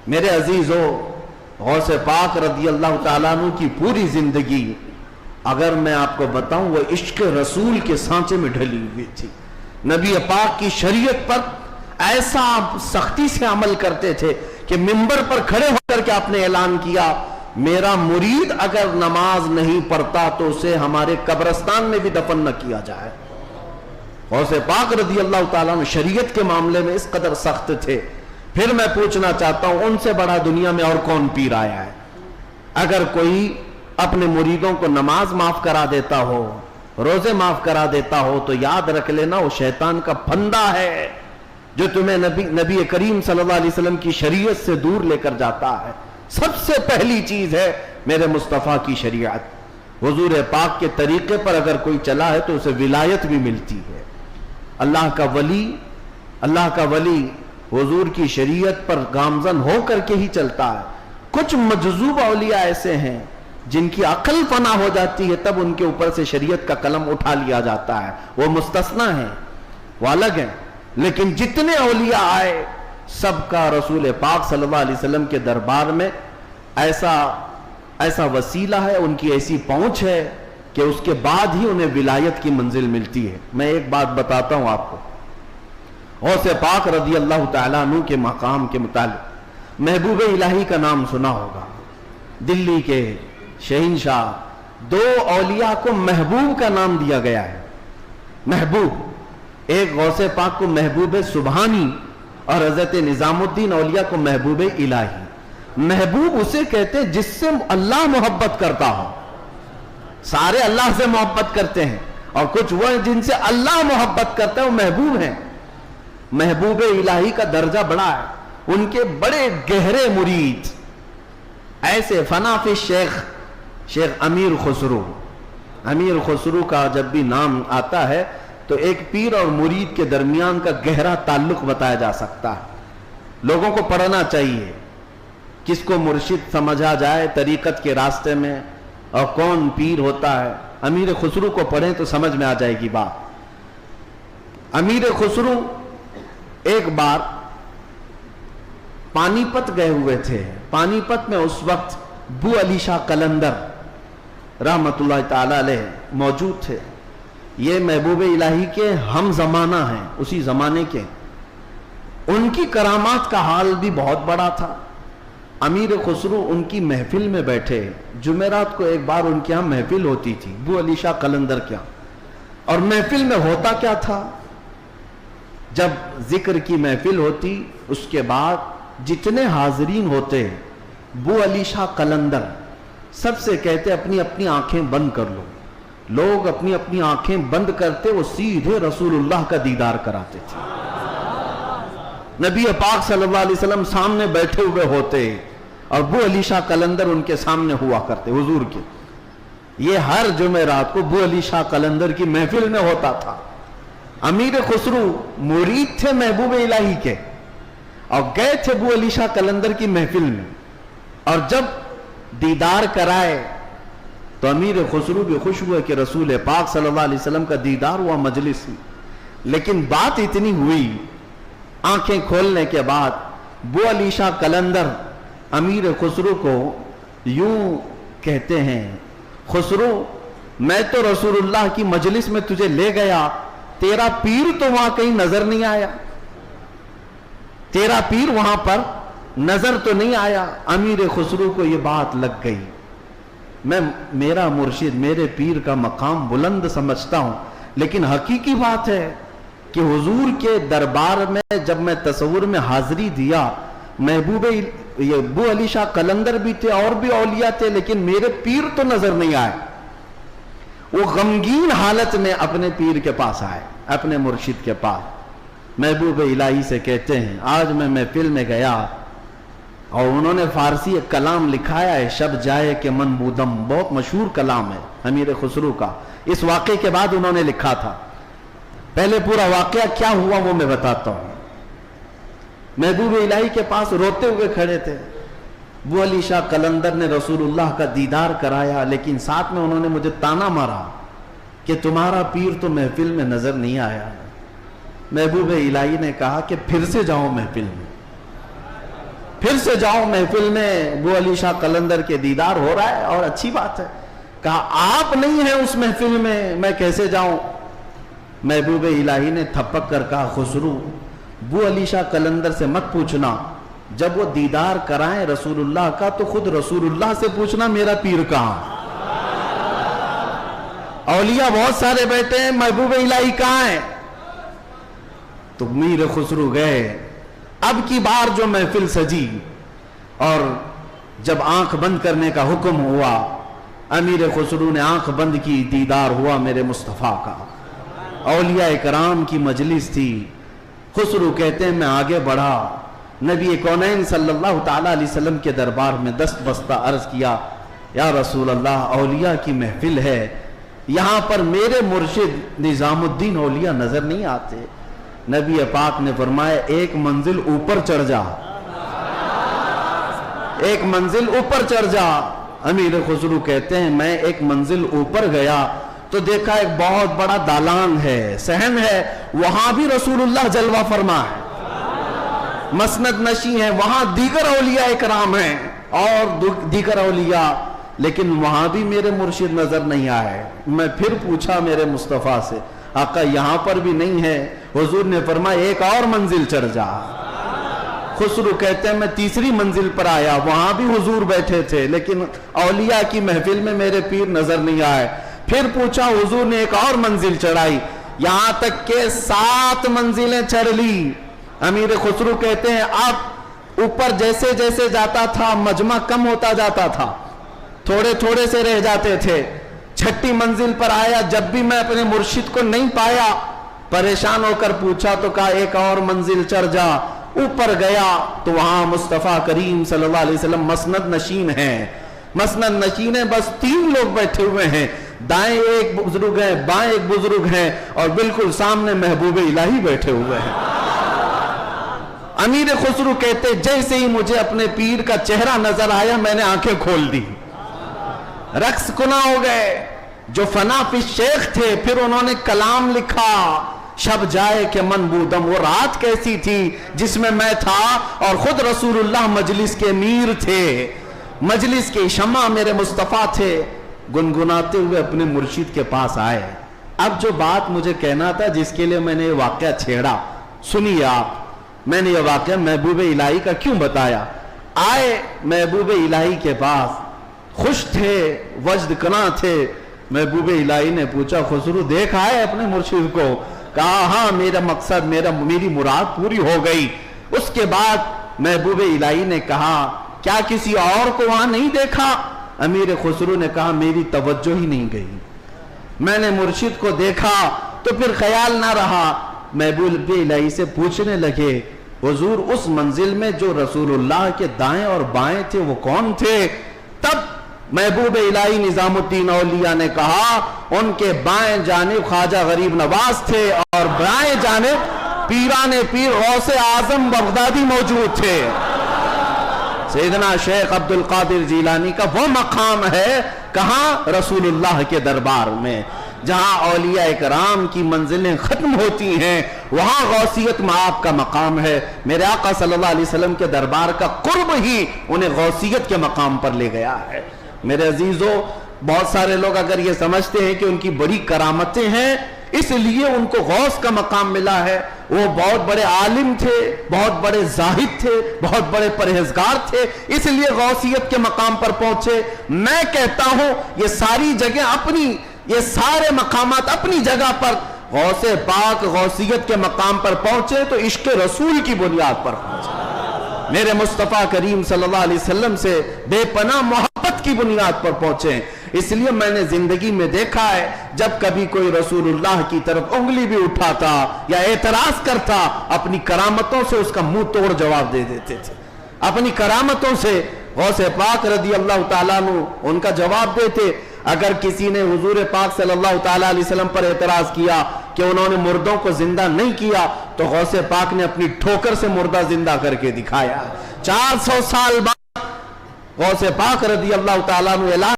میرے عزیزو، غوث پاک رضی اللہ تعالیٰ عنہ کی پوری زندگی اگر میں آپ کو بتاؤں وہ عشق رسول کے سانچے میں ڈھلی ہوئی تھی. نبی پاک کی شریعت پر ایسا سختی سے عمل کرتے تھے کہ منبر پر کھڑے ہو کر کے آپ نے اعلان کیا میرا مرید اگر نماز نہیں پڑھتا تو اسے ہمارے قبرستان میں بھی دفن نہ کیا جائے. غوث پاک رضی اللہ تعالیٰ عنہ شریعت کے معاملے میں اس قدر سخت تھے. پھر میں پوچھنا چاہتا ہوں ان سے بڑا دنیا میں اور کون پیر آیا ہے؟ اگر کوئی اپنے مریدوں کو نماز معاف کرا دیتا ہو، روزے معاف کرا دیتا ہو تو یاد رکھ لینا وہ شیطان کا پھندا ہے جو تمہیں نبی کریم صلی اللہ علیہ وسلم کی شریعت سے دور لے کر جاتا ہے. سب سے پہلی چیز ہے میرے مصطفیٰ کی شریعت. حضور پاک کے طریقے پر اگر کوئی چلا ہے تو اسے ولایت بھی ملتی ہے. اللہ کا ولی حضور کی شریعت پر گامزن ہو کر کے ہی چلتا ہے. کچھ مجذوب اولیاء ایسے ہیں جن کی عقل فنا ہو جاتی ہے تب ان کے اوپر سے شریعت کا قلم اٹھا لیا جاتا ہے، وہ مستثنا ہیں، وہ الگ ہیں. لیکن جتنے اولیاء آئے سب کا رسول پاک صلی اللہ علیہ وسلم کے دربار میں ایسا وسیلہ ہے، ان کی ایسی پہنچ ہے کہ اس کے بعد ہی انہیں ولایت کی منزل ملتی ہے. میں ایک بات بتاتا ہوں آپ کو، غوث پاک رضی اللہ تعالیٰ عنہ کے مقام کے متعلق محبوب الہی کا نام سنا ہوگا. دلی کے شہنشاہ، دو اولیاء کو محبوب کا نام دیا گیا ہے. محبوب، ایک غوث پاک کو محبوب سبحانی اور حضرت نظام الدین اولیاء کو محبوب الہی. محبوب اسے کہتے ہیں جس سے اللہ محبت کرتا ہو. سارے اللہ سے محبت کرتے ہیں اور کچھ وہ ہیں جن سے اللہ محبت کرتا ہے وہ محبوب ہیں. محبوب الہی کا درجہ بڑا ہے. ان کے بڑے گہرے مرید ایسے فنافی شیخ امیر خسرو کا جب بھی نام آتا ہے تو ایک پیر اور مرید کے درمیان کا گہرا تعلق بتایا جا سکتا ہے. لوگوں کو پڑھنا چاہیے کس کو مرشد سمجھا جائے طریقت کے راستے میں اور کون پیر ہوتا ہے. امیر خسرو کو پڑھیں تو سمجھ میں آ جائے گی بات. امیر خسرو ایک بار پانی پت گئے ہوئے تھے. پانی پت میں اس وقت بو علی شاہ قلندر رحمت اللہ تعالی علیہ موجود تھے. یہ محبوب الہی کے ہم زمانہ ہیں، اسی زمانے کے. ان کی کرامات کا حال بھی بہت بڑا تھا. امیر خسرو ان کی محفل میں بیٹھے. جمعرات کو ایک بار ان کے ہاں محفل ہوتی تھی بو علی شاہ قلندر کے ہاں. اور محفل میں ہوتا کیا تھا، جب ذکر کی محفل ہوتی اس کے بعد جتنے حاضرین ہوتے بو علی شاہ قلندر سب سے کہتے اپنی اپنی آنکھیں بند کر لو. لوگ اپنی اپنی آنکھیں بند کرتے، وہ سیدھے رسول اللہ کا دیدار کراتے تھے. نبی پاک صلی اللہ علیہ وسلم سامنے بیٹھے ہوئے ہوتے اور بو علی شاہ قلندر ان کے سامنے ہوا کرتے حضور کے. یہ ہر جمعرات کو بو علی شاہ قلندر کی محفل میں ہوتا تھا. امیر خسرو مرید تھے محبوب الہی کے اور گئے تھے بو علی شاہ قلندر کی محفل میں. اور جب دیدار کرائے تو امیر خسرو بھی خوش ہوئے کہ رسول پاک صلی اللہ علیہ وسلم کا دیدار ہوا مجلس میں. لیکن بات اتنی ہوئی، آنکھیں کھولنے کے بعد بو علی شاہ قلندر امیر خسرو کو یوں کہتے ہیں، خسرو میں تو رسول اللہ کی مجلس میں تجھے لے گیا، تیرا پیر تو وہاں کہیں نظر نہیں آیا، تیرا پیر وہاں پر نظر تو نہیں آیا. امیر خسرو کو یہ بات لگ گئی. میں میرا مرشد میرے پیر کا مقام بلند سمجھتا ہوں، لیکن حقیقی بات ہے کہ حضور کے دربار میں جب میں تصور میں حاضری دیا، محبوب بو علی شاہ قلندر بھی تھے اور بھی اولیاء تھے، لیکن میرے پیر تو نظر نہیں آئے. وہ غمگین حالت میں اپنے پیر کے پاس آئے، اپنے مرشد کے پاس. محبوب الہی سے کہتے ہیں آج میں محفل میں گیا اور انہوں نے فارسی ایک کلام لکھایا ہے، شب جائے کہ من بودم، بہت مشہور کلام ہے امیر خسرو کا. اس واقعے کے بعد انہوں نے لکھا تھا. پہلے پورا واقعہ کیا ہوا وہ میں بتاتا ہوں. محبوب الہی کے پاس روتے ہوئے کھڑے تھے. بو علی شاہ قلندر نے رسول اللہ کا دیدار کرایا، لیکن ساتھ میں انہوں نے مجھے تانا مارا کہ تمہارا پیر تو محفل میں نظر نہیں آیا. محبوب الہی نے کہا کہ پھر سے جاؤ محفل میں. پھر سے جاؤ محفل میں ابو علی شاہ قلندر کے دیدار ہو رہا ہے اور اچھی بات ہے. کہا آپ نہیں ہیں اس محفل میں کیسے جاؤں؟ محبوب الہی نے تھپک کر کہا خسرو ابو علی شاہ قلندر سے مت پوچھنا، جب وہ دیدار کرائیں رسول اللہ کا تو خود رسول اللہ سے پوچھنا میرا پیر کہاں. اولیاء بہت سارے بیٹھے ہیں، محبوب الہی کہاں ہے؟ تو میر خسرو گئے. اب کی بار جو محفل سجی اور جب آنکھ بند کرنے کا حکم ہوا، امیر خسرو نے آنکھ بند کی، دیدار ہوا میرے مصطفیٰ کا. اولیاء کرام کی مجلس تھی. خسرو کہتے ہیں میں آگے بڑھا، نبی کونین صلی اللہ تعالیٰ علیہ وسلم کے دربار میں دست بستہ عرض کیا یا رسول اللہ اولیاء کی محفل ہے، یہاں پر میرے مرشد نظام الدین اولیاء نظر نہیں آتے. نبی پاک نے فرمایا ایک منزل اوپر چڑھ جا، ایک منزل اوپر چڑھ جا. امیر خسرو کہتے ہیں میں ایک منزل اوپر گیا تو دیکھا ایک بہت بڑا دالان ہے، صحن ہے، وہاں بھی رسول اللہ جلوہ فرما ہے، مسند نشی ہیں، وہاں دیگر اولیاء اکرام ہیں اور دیگر اولیاء، لیکن وہاں بھی میرے مرشد نظر نہیں آئے. میں پھر پوچھا میرے مصطفیٰ سے آقا یہاں پر بھی نہیں ہے. حضور نے فرمایا ایک اور منزل چڑھ جا. خسرو کہتے ہیں میں تیسری منزل پر آیا، وہاں بھی حضور بیٹھے تھے لیکن اولیاء کی محفل میں میرے پیر نظر نہیں آئے. پھر پوچھا، حضور نے ایک اور منزل چڑھائی، یہاں تک کہ 7 منزلیں چڑھ لی. امیر خسرو کہتے ہیں اب اوپر جیسے جیسے جاتا تھا مجمع کم ہوتا جاتا تھا، تھوڑے تھوڑے سے رہ جاتے تھے. 6ٹھی منزل پر آیا، جب بھی میں اپنے مرشد کو نہیں پایا پریشان ہو کر پوچھا تو کہا ایک اور منزل چڑھ جا. اوپر گیا تو وہاں مصطفیٰ کریم صلی اللہ علیہ وسلم مسند نشین ہیں. مسند نشین ہیں، بس 3 لوگ بیٹھے ہوئے ہیں، دائیں ایک بزرگ ہیں، بائیں ایک بزرگ ہیں اور بالکل سامنے محبوب الہی بیٹھے ہوئے ہیں. امیر خسرو کہتے جیسے ہی مجھے اپنے پیر کا چہرہ نظر آیا میں نے آنکھیں کھول دی، رقص کنا ہو گئے. جو فنا فی شیخ تھے پھر انہوں نے کلام لکھا، شب جائے کہ من بودم، وہ رات کیسی تھی جس میں میں تھا اور خود رسول اللہ مجلس کے امیر تھے، مجلس کے شمع میرے مصطفیٰ تھے. گنگناتے ہوئے اپنے مرشد کے پاس آئے. اب جو بات مجھے کہنا تھا جس کے لیے میں نے یہ واقعہ چھیڑا، سنیے آپ. میں نے یہ واقعہ محبوب الہی کا کیوں بتایا. آئے محبوب الہی کے پاس، خوش تھے، وجد کنا تھے. محبوب الہی نے پوچھا خسرو دیکھا ہے اپنے مرشد کو؟ کہا ہاں میرا مقصد میری مراد پوری ہو گئی. اس کے بعد محبوب الہی نے کہا کیا کسی اور کو وہاں نہیں دیکھا؟ امیر خسرو نے کہا میری توجہ ہی نہیں گئی، میں نے مرشد کو دیکھا تو پھر خیال نہ رہا. محبوب الہی سے پوچھنے لگے حضور اس منزل میں جو رسول اللہ کے دائیں اور بائیں تھے وہ کون تھے؟ تب محبوب الہی نظام الدین اولیاء نے کہا ان کے بائیں جانب خواجہ غریب نواز تھے اور بائیں جانب پیران پیر غوث اعظم بغدادی موجود تھے. سیدنا شیخ عبد القادر جیلانی کا وہ مقام ہے کہاں؟ رسول اللہ کے دربار میں. جہاں اولیاء کرام کی منزلیں ختم ہوتی ہیں وہاں غوثیت معاب کا مقام ہے. میرے آقا صلی اللہ علیہ وسلم کے دربار کا قرب ہی انہیں غوثیت کے مقام پر لے گیا ہے. میرے عزیزو، بہت سارے لوگ اگر یہ سمجھتے ہیں کہ ان کی بڑی کرامتیں ہیں اس لیے ان کو غوث کا مقام ملا ہے، وہ بہت بڑے عالم تھے، بہت بڑے زاہد تھے، بہت بڑے پرہیزگار تھے اس لیے غوثیت کے مقام پر پہنچے. میں کہتا ہوں یہ ساری جگہ یہ سارے مقامات اپنی جگہ پر غوث پاک غوثیت کے مقام پر پہنچے تو عشق رسول کی بنیاد پر پہنچے، میرے مصطفیٰ کریم صلی اللہ علیہ وسلم سے بے پناہ محبت کی بنیاد پر پہنچے. اس لیے میں نے زندگی میں دیکھا ہے جب کبھی کوئی رسول اللہ کی طرف انگلی بھی اٹھاتا یا اعتراض کرتا اپنی کرامتوں سے اس کا منہ توڑ جواب دے دیتے تھے. اپنی کرامتوں سے غوث پاک رضی اللہ تعالیٰ عنہ ان کا جواب دیتے. اگر کسی نے حضور پاک صلی اللہ تعالیٰ علیہ وسلم پر اعتراض کیا کہ انہوں نے مردوں کو زندہ نہیں کیا تو غوث پاک نے اپنی ٹھوکر سے مردہ زندہ کر کے دکھایا. 400 سال بعد غوث پاک رضی اللہ تعالیٰ عنہ اعلان